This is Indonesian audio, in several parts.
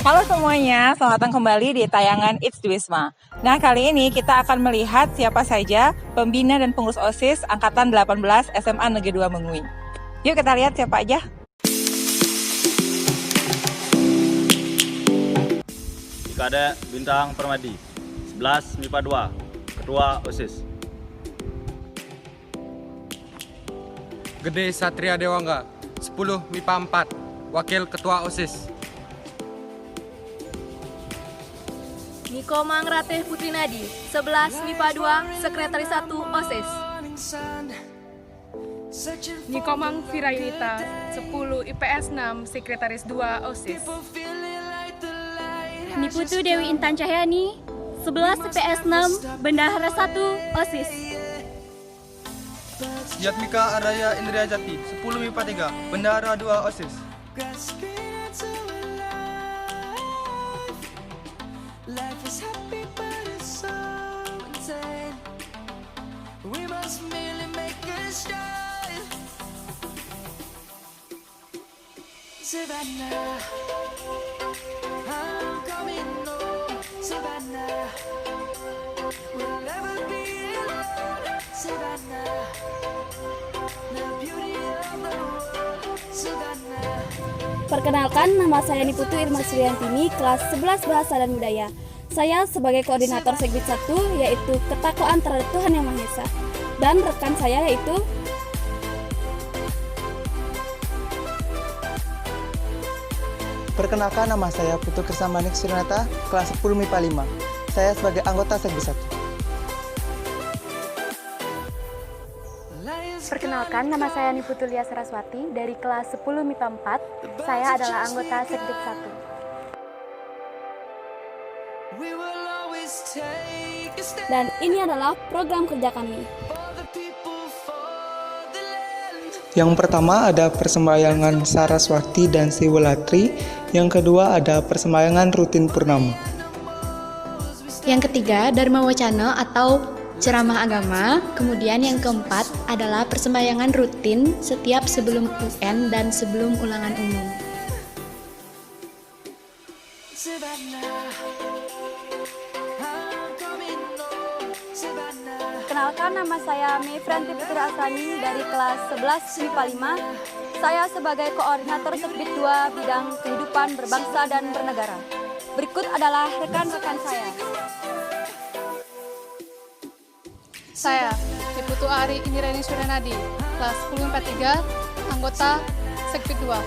Halo semuanya, selamat datang kembali di tayangan It's Wisma. Nah, kali ini kita akan melihat siapa saja pembina dan pengurus OSIS Angkatan 18 SMA Negeri 2 Mengui. Yuk kita lihat siapa aja. Kadek Bintang Permadi, 11 MIPA 2, Ketua OSIS. Gede Satria Dewangga, 10 MIPA 4, Wakil Ketua OSIS. Niko Mangrateh Putri Nadi, 11 MIPA 2, Sekretaris 1 OSIS. Niko Mang Firayunita, 10 IPS 6, Sekretaris 2 OSIS. Niputu Dewi Intan Cahyani, 11 IPS 6, Bendahara 1 OSIS. Yatmika Araya Indria Jati, 10 MIPA 3, Bendahara 2 OSIS. Savannah, I'm coming home. Savannah, we'll never be alone. Savannah, the beauty of the world. Savannah. Perkenalkan, nama saya Niputu Irma Suryantini, kelas 11 Bahasa dan Budaya. Saya sebagai koordinator Segbit 1, yaitu Ketakwaan Terhadap Tuhan Yang Maha Esa. Dan rekan saya yaitu Perkenalkan, nama saya Putu Krisamanik Surinata, kelas 10 MIPA 5. Saya sebagai anggota Segbit 1. Perkenalkan, nama saya Niputu Lia Saraswati dari kelas 10 MIPA 4. Saya adalah anggota Segbit 1. dan ini adalah program kerja kami. Yang pertama ada persembahyangan Saraswati dan Siwalatri. Yang kedua ada persembahyangan rutin Purnama. Yang ketiga Dharma Wacana atau ceramah agama. Kemudian yang keempat adalah persembahyangan rutin setiap sebelum UN dan sebelum ulangan umum. Kenalkan, nama saya Mifranti Putri Asani dari kelas 11 MIPA 5. Saya sebagai koordinator Segbit 2 bidang kehidupan berbangsa dan bernegara. Berikut adalah rekan-rekan saya. Saya, Niputu Ari Indirani Suranadi, kelas 10 MIPA 3, anggota Segbit 2.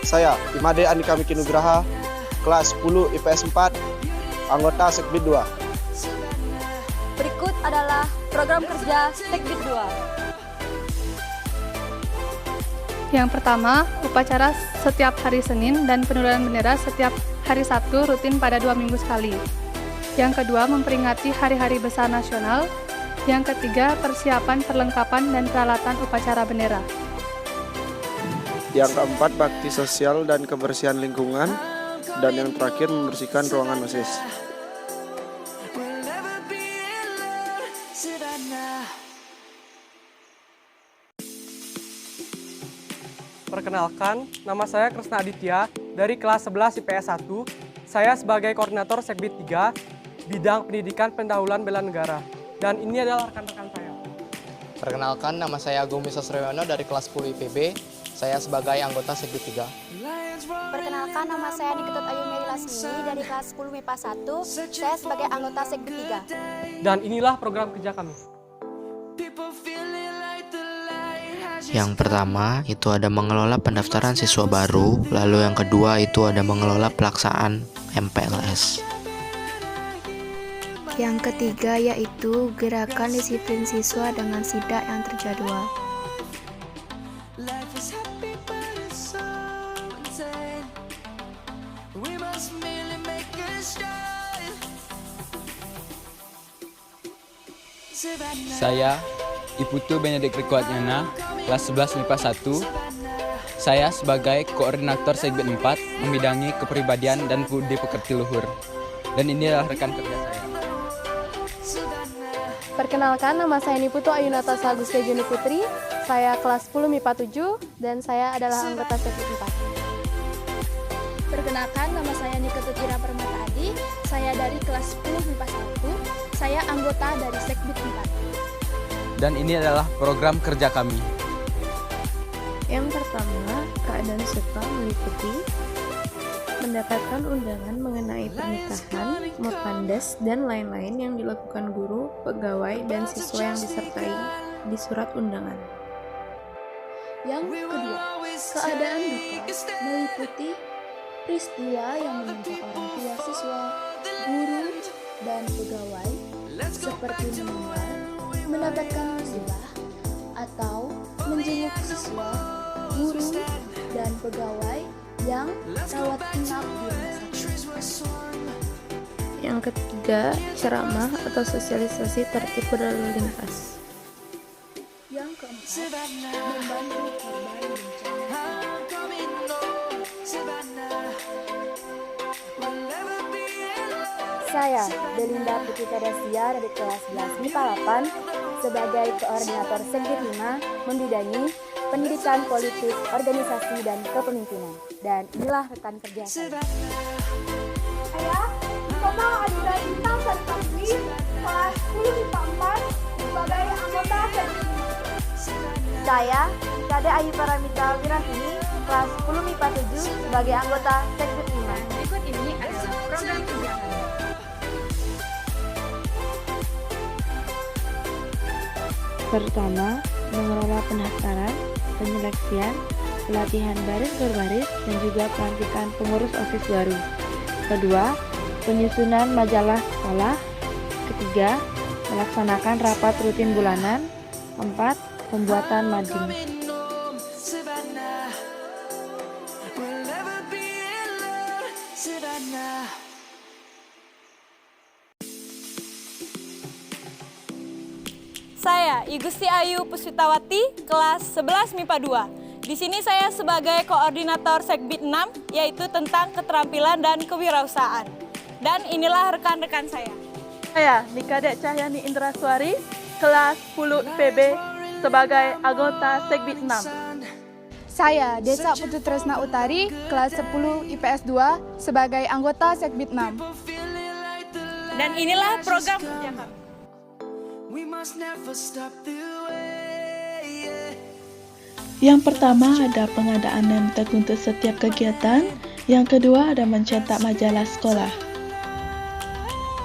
Saya, Imade Andika Miki Nugraha, kelas 10 IPS 4, anggota Segbit 2. Berikut adalah program kerja Segbit 2. Yang pertama, upacara setiap hari Senin dan penurunan bendera setiap hari Sabtu rutin pada 2 minggu sekali. Yang kedua, memperingati hari-hari besar nasional. Yang ketiga, persiapan perlengkapan dan peralatan upacara bendera. Yang keempat, bakti sosial dan kebersihan lingkungan. Dan yang terakhir, membersihkan ruangan OSIS. Perkenalkan, nama saya Kresna Aditya dari kelas 11 IPS 1. Saya sebagai koordinator Segbit 3, bidang pendidikan pendahuluan bela negara. Dan ini adalah rekan-rekan saya. Perkenalkan, nama saya Agung Misosrewono dari kelas 10 IPB. Saya sebagai anggota Segbit 3. Perkenalkan, nama saya Niketut Ayu Mary Lasmini dari kelas 10 MIPA 1. Saya sebagai anggota Segbit 3. Dan inilah program kerja kami. Yang pertama itu ada mengelola pendaftaran siswa baru, lalu yang kedua itu ada mengelola pelaksanaan MPLS. Yang ketiga yaitu gerakan disiplin siswa dengan sidak yang terjadwal. Saya, Iputu Benedik Rikuatnyana, kelas 11 MIPA 1. Saya sebagai koordinator Segbit 4, membidangi kepribadian dan budi pekerti luhur. Dan ini adalah rekan kerja saya. Perkenalkan, nama saya Niputu Ayunata Saguste Juni Putri. Saya kelas 10 MIPA 7 dan saya adalah anggota Segbit 4. Perkenalkan, nama saya Nikotutira Permata Adi. Saya dari kelas 10 MIPA 1. Saya anggota dari Sekbid 4. Dan ini adalah program kerja kami. Yang pertama, keadaan suka meliputi mendapatkan undangan mengenai pernikahan, mopandes, dan lain-lain yang dilakukan guru, pegawai, dan siswa yang disertai di surat undangan. Yang kedua, keadaan duka meliputi peristiwa yang menimpa orang tua siswa, guru, dan pegawai seperti meninggal, mendapatkan musibah, atau menjenguk siswa, guru, dan pegawai yang rawat inap di rumah sakit. Yang ketiga, ceramah atau sosialisasi tertib berlalu lintas. Yang keempat, membantu korban bencana. Saya, Belinda Putri Tadasia dari kelas 11 MIPA 8 sebagai koordinator Sekbid 5 membidangi pendidikan politik, organisasi, dan kepemimpinan. Dan inilah rekan kerja saya. Saya, Nikoma Adira Bintang Saripatri, kelas 10 MIPA 4 sebagai anggota Sekbid 5. Saya, Kade Ayu Paramita Wirantini, kelas 10 MIPA 7 sebagai anggota Sekbid 5. Berikut ini adalah program kerja kami. Pertama, mengelola pendaftaran, penyeleksian, pelatihan baris berbaris, dan juga pelantikan pengurus OSIS baru. Kedua, penyusunan majalah sekolah. Ketiga, melaksanakan rapat rutin bulanan. Keempat, pembuatan mading. Saya, Igusti Ayu Puspitawati, kelas 11 MIPA 2. Di sini saya sebagai koordinator Sekbid 6, yaitu tentang keterampilan dan kewirausahaan. Dan inilah rekan-rekan saya. Saya, Nikadek Cahyani Indraswari, kelas 10 IPB, sebagai anggota Sekbid 6. Saya, Desa Putu Tresna Utari, kelas 10 IPS 2, sebagai anggota Sekbid 6. Dan inilah program kerja kami. Yang pertama ada pengadaan nemtek untuk setiap kegiatan. Yang kedua ada mencetak majalah sekolah.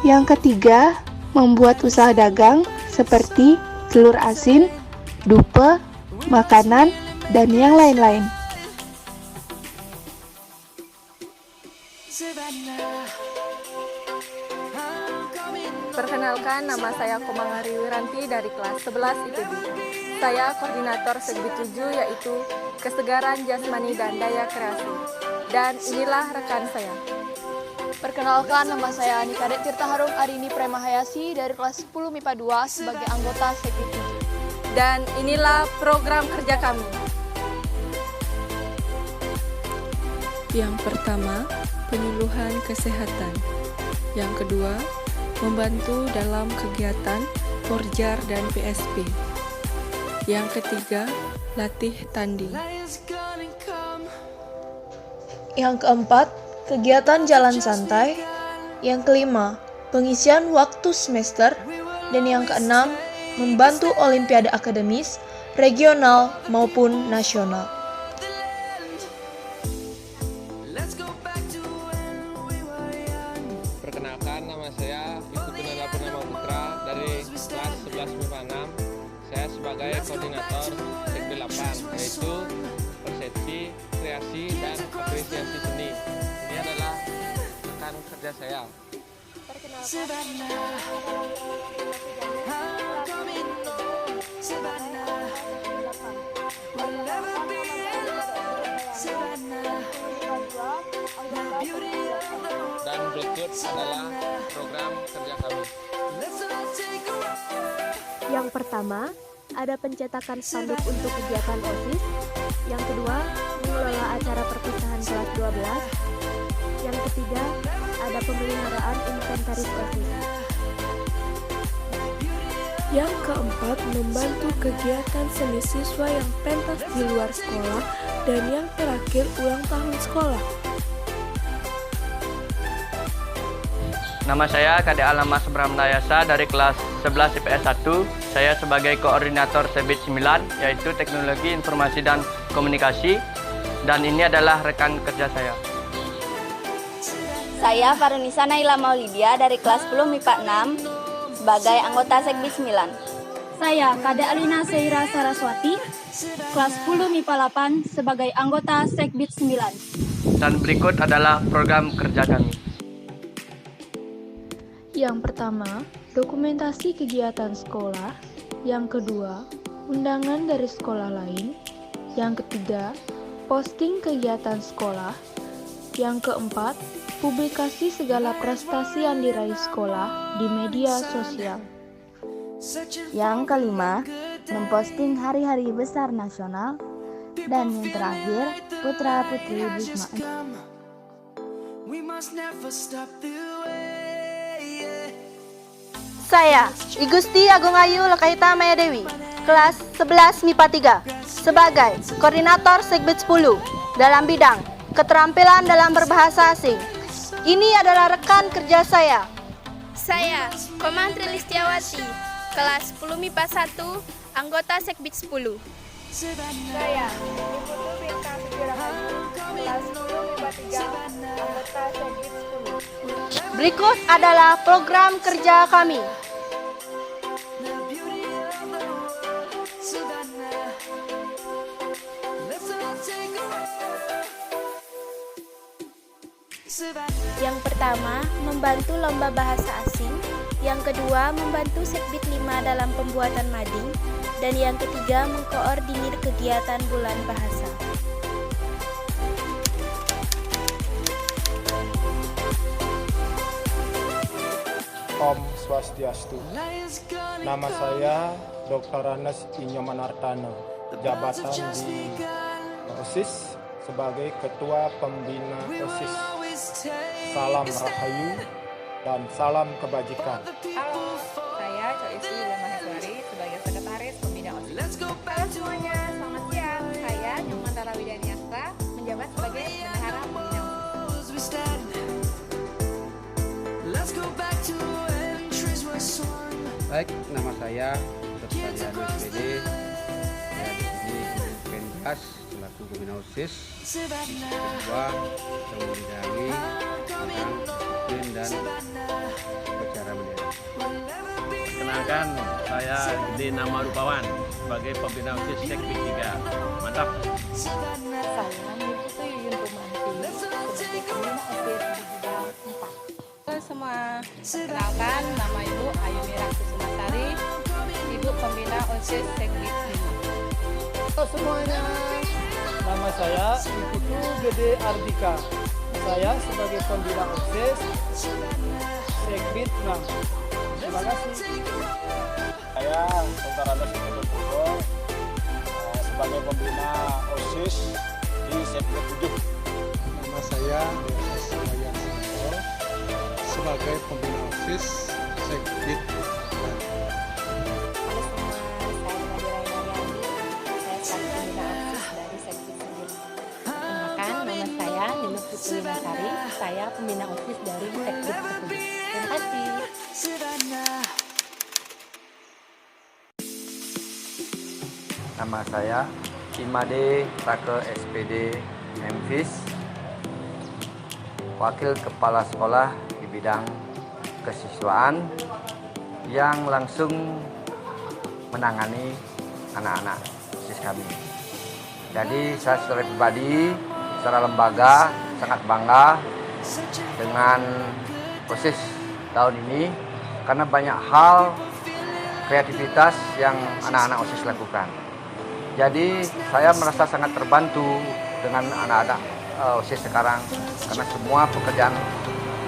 Yang ketiga, membuat usaha dagang seperti telur asin, dupe, makanan, dan yang lain-lain. Perkenalkan, nama saya Komangari Wiranti dari kelas 11 IPB. Saya koordinator Sekbid 7, yaitu kesegaran jasmani dan daya kreasi. Dan inilah rekan saya. Perkenalkan, nama saya Nikadek Tirta Harum Arini Premahayasi dari kelas 10 MIPA 2 sebagai anggota Sekbid 7. Dan inilah program kerja kami. Yang pertama, penyuluhan kesehatan. Yang kedua, membantu dalam kegiatan Porjar dan PSP. Yang ketiga, latih tanding. Yang keempat, kegiatan jalan santai. Yang kelima, pengisian waktu semester. Dan yang keenam, membantu olimpiade akademis, regional maupun nasional. Perkenalkan, nama saya Ibu Tunanda Purnama Putra dari kelas 11 MIPA 6. Saya sebagai koordinator Sekbid 8, yaitu persepsi, kreasi, dan apresiasi seni. Ini adalah rekan kerja saya. Dan berikut adalah program kerja kami. Yang pertama, ada pencetakan spanduk untuk kegiatan OSIS. Yang kedua, mengelola acara perpisahan kelas 12. Yang ketiga, ada pemeliharaan inventaris OSIS. Yang keempat, membantu kegiatan seni siswa yang pentas di luar sekolah. Dan yang terakhir, ulang tahun sekolah. Nama saya Kadek Alamas Bramdayasa dari kelas 11 IPS 1. Saya sebagai koordinator Segbit 9, yaitu Teknologi Informasi dan Komunikasi. Dan ini adalah rekan kerja saya. Saya Farunisa Naila Maulidia dari kelas 10 MIPA 6 sebagai anggota Segbit 9. Saya Kadek Alina Seira Saraswati, kelas 10 MIPA 8 sebagai anggota Segbit 9. Dan berikut adalah program kerja kami. Yang pertama, dokumentasi kegiatan sekolah. Yang kedua, undangan dari sekolah lain. Yang ketiga, posting kegiatan sekolah. Yang keempat, publikasi segala prestasi yang diraih sekolah di media sosial. Yang kelima, memposting hari-hari besar nasional. Dan yang terakhir, putra-putri Wisma. Saya, Igusti Agung Ayu Lekahita Maya Dewi, kelas 11 MIPA 3, sebagai Koordinator Segbit 10 dalam bidang keterampilan dalam berbahasa asing. Ini adalah rekan kerja saya. Saya, Komantri Listiawati, kelas 10 MIPA 1, anggota Segbit 10. Saya, Iputu Bintang Sejarahayu, kelas 10 MIPA 3, anggota Segbit 10. Berikut adalah program kerja kami. Yang pertama, membantu lomba bahasa asing. Yang kedua, membantu Segbit 5 dalam pembuatan mading. Dan yang ketiga, mengkoordinir kegiatan bulan bahasa. Om Swastiastu. Nama saya Dr. Anas Inyomanartana, jabatan di OSIS sebagai Ketua Pembina OSIS. Salam Rahayu dan salam kebajikan. Halo, saya Coisi Yulia Maheswari sebagai Sekretaris Pembina OSIS. Halo semuanya, selamat siang. Saya Nyumantara Widaniasa menjabat sebagai Bendahara Pembina OSIS. Baik, nama saya Dr. Sariano SPD. Saya di sini Pendas selaku Pembina OSIS. Kedua, membidangi tentang disiplin dan upacara bendera. Perkenalkan, saya Gede Nama Rupawan sebagai Pembina OSIS Segbit 3. Mantap. Saya Niputu Yuyun Rumanti sebagai Pembina OSIS di bidang 4. Halo semua, perkenalkan nama Ibu Ayumi Raksusumasari, Ibu Pembina OSIS Segbit 5. Halo semuanya, nama saya Iputu Gede Ardika. Saya sebagai Pembina OSIS Segbit 6. Terima kasih. Saya Dr. Anas Inyomanartana sebagai Pembina OSIS di Segbit 7. Nama saya D.S. Wayan Sindro sebagai Pembina OSIS Segbit 4. Putri Nasari, saya Pembina OSIS dari Segbit 10. Terima kasih. Nama saya Imade Rake SPD Memphis, Wakil Kepala Sekolah di bidang kesiswaan yang langsung menangani anak-anak OSIS kami. Jadi saya secara pribadi, secara lembaga sangat bangga dengan OSIS tahun ini karena banyak hal kreativitas yang anak-anak OSIS lakukan. Jadi saya merasa sangat terbantu dengan anak-anak OSIS sekarang karena semua pekerjaan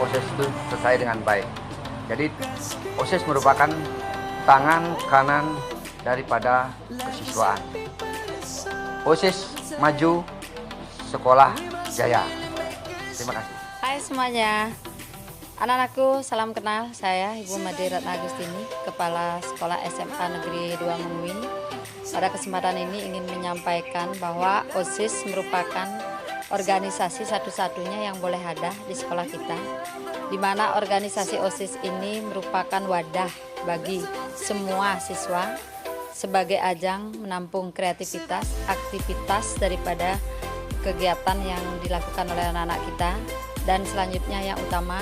OSIS itu selesai dengan baik. Jadi OSIS merupakan tangan kanan daripada kesiswaan. OSIS maju, sekolah jaya. Terima kasih. Hai semuanya, anak-anakku salam kenal. Saya Ibu Made Ratna Agustini, Kepala Sekolah SMA Negeri 2 Menguin. Pada kesempatan ini ingin menyampaikan bahwa OSIS merupakan organisasi satu-satunya yang boleh ada di sekolah kita, di mana organisasi OSIS ini merupakan wadah bagi semua siswa sebagai ajang menampung kreativitas, aktivitas daripada kegiatan yang dilakukan oleh anak-anak kita. Dan selanjutnya yang utama,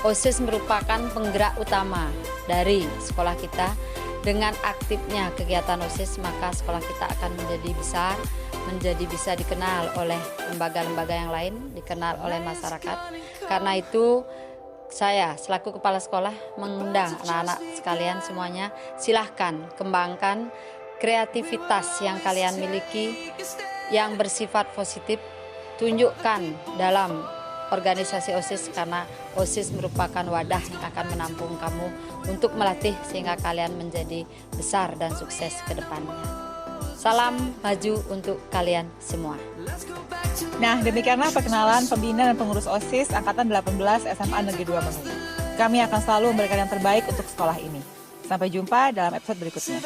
OSIS merupakan penggerak utama dari sekolah kita. Dengan aktifnya kegiatan OSIS, maka sekolah kita akan menjadi besar, menjadi bisa dikenal oleh lembaga-lembaga yang lain, dikenal oleh masyarakat. Karena itu saya selaku kepala sekolah mengundang anak-anak sekalian semuanya, silahkan kembangkan kreativitas yang kalian miliki yang bersifat positif, tunjukkan dalam organisasi OSIS, karena OSIS merupakan wadah yang akan menampung kamu untuk melatih sehingga kalian menjadi besar dan sukses ke depannya. Salam maju untuk kalian semua. Nah, demikianlah perkenalan pembina dan pengurus OSIS Angkatan 18 SMA Negeri 2 Mengui. Kami akan selalu memberikan yang terbaik untuk sekolah ini. Sampai jumpa dalam episode berikutnya.